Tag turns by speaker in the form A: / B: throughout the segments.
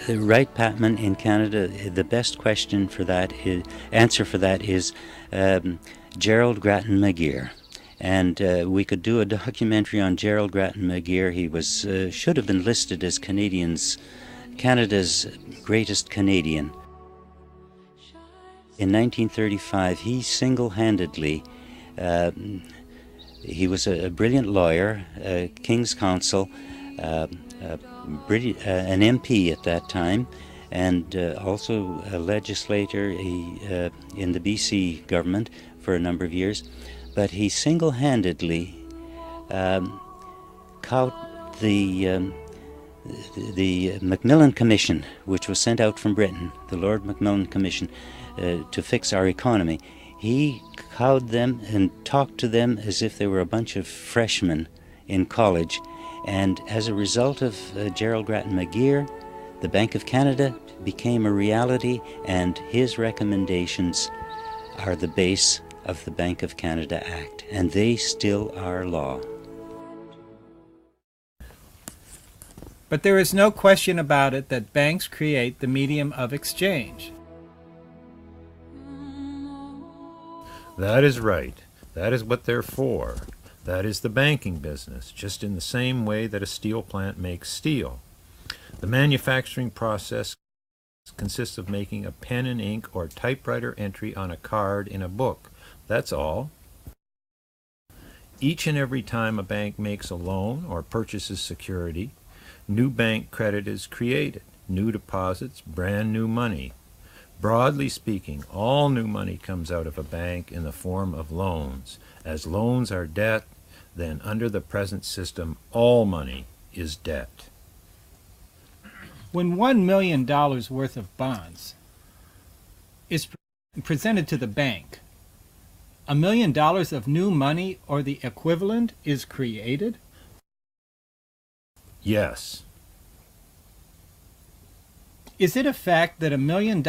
A: right, Patman. In Canada, the best answer for that is Gerald Grattan McGeer. And we could do a documentary on Gerald Grattan McGeer. He should have been listed as Canada's greatest Canadian. In 1935, he single-handedly, he was a brilliant lawyer, King's Counsel, an MP at that time, and also a legislator in the BC government for a number of years. But he single-handedly caught the Macmillan Commission, which was sent out from Britain, the Lord Macmillan Commission, to fix our economy. He cowed them and talked to them as if they were a bunch of freshmen in college. And as a result of Gerald Grattan McGeer, the Bank of Canada became a reality, and his recommendations are the base of the Bank of Canada Act, and they still are law.
B: But there is no question about it that banks create the medium of exchange.
C: That is right. That is what they're for. That is the banking business, just in the same way that a steel plant makes steel. The manufacturing process consists of making a pen and ink or typewriter entry on a card in a book. That's all. Each and every time a bank makes a loan or purchases security, new bank credit is created, new deposits, brand new money. Broadly speaking, all new money comes out of a bank in the form of loans. As loans are debt, then under the present system, all money is debt.
B: When $1 million worth of bonds is presented to the bank, $1 million of new money or the equivalent is created?
C: Yes.
B: Is it a fact that $1 million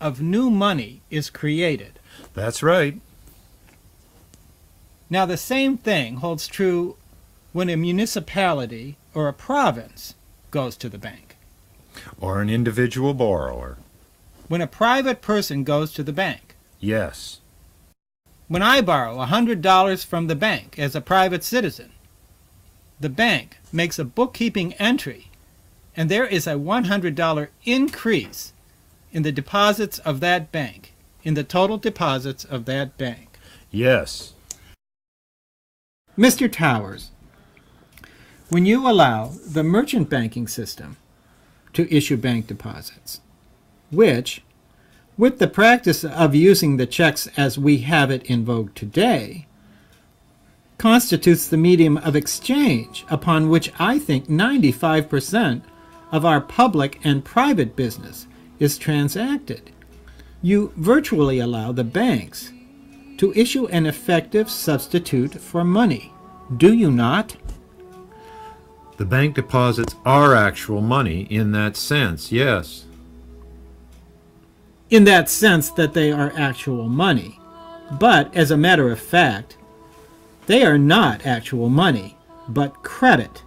B: of new money is created?
C: That's right.
B: Now, the same thing holds true when a municipality or a province goes to the bank.
C: Or an individual borrower.
B: When a private person goes to the bank.
C: Yes.
B: When I borrow $100 from the bank as a private citizen, the bank makes a bookkeeping entry, and there is a $100 increase in the deposits of that bank, in the total deposits of that bank.
C: Yes.
B: Mr. Towers, when you allow the merchant banking system to issue bank deposits, which, with the practice of using the checks as we have it in vogue today, constitutes the medium of exchange upon which I think 95% of our public and private business is transacted, you virtually allow the banks to issue an effective substitute for money. Do you not?
C: The bank deposits are actual money in that sense, yes.
B: In that sense that they are actual money. But, as a matter of fact, they are not actual money, but credit,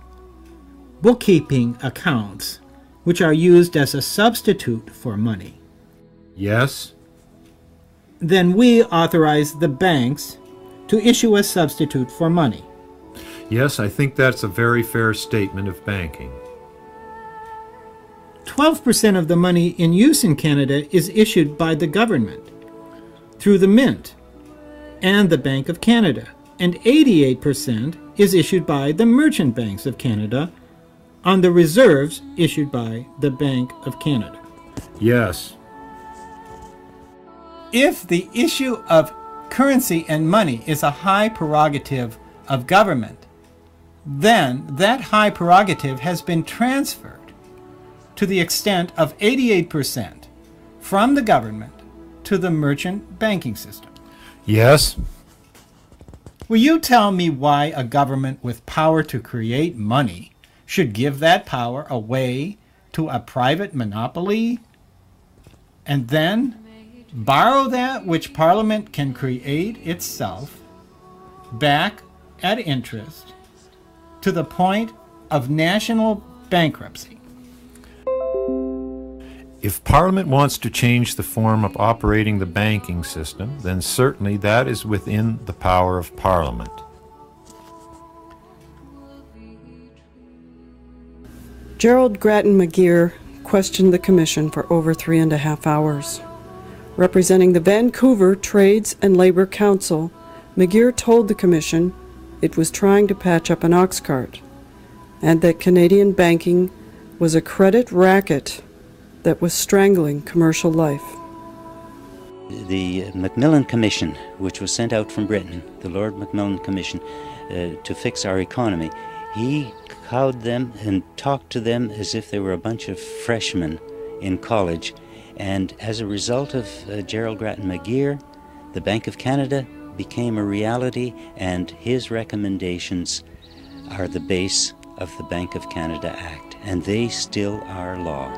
B: bookkeeping accounts, which are used as a substitute for money.
C: Yes.
B: Then we authorize the banks to issue a substitute for money.
C: Yes, I think that's a very fair statement of banking.
B: 12% of the money in use in Canada is issued by the government through the Mint and the Bank of Canada, and 88% is issued by the merchant banks of Canada on the reserves issued by the Bank of Canada.
C: Yes.
B: If the issue of currency and money is a high prerogative of government, then that high prerogative has been transferred to the extent of 88% from the government to the merchant banking system.
C: Yes.
B: Will you tell me why a government with power to create money should give that power away to a private monopoly and then borrow that which Parliament can create itself back at interest to the point of national bankruptcy?
C: If Parliament wants to change the form of operating the banking system, then certainly that is within the power of Parliament.
D: Gerald, Grattan, McGeer questioned the Commission for over 3.5 hours. Representing the Vancouver Trades and Labour Council, McGeer told the Commission it was trying to patch up an ox cart, and that Canadian banking was a credit racket that was strangling commercial life.
A: The Macmillan Commission, which was sent out from Britain, the Lord Macmillan Commission, to fix our economy, he cowed them and talked to them as if they were a bunch of freshmen in college. And as a result of Gerald, Grattan, McGeer, the Bank of Canada became a reality, and his recommendations are the base of the Bank of Canada Act, and they still are law.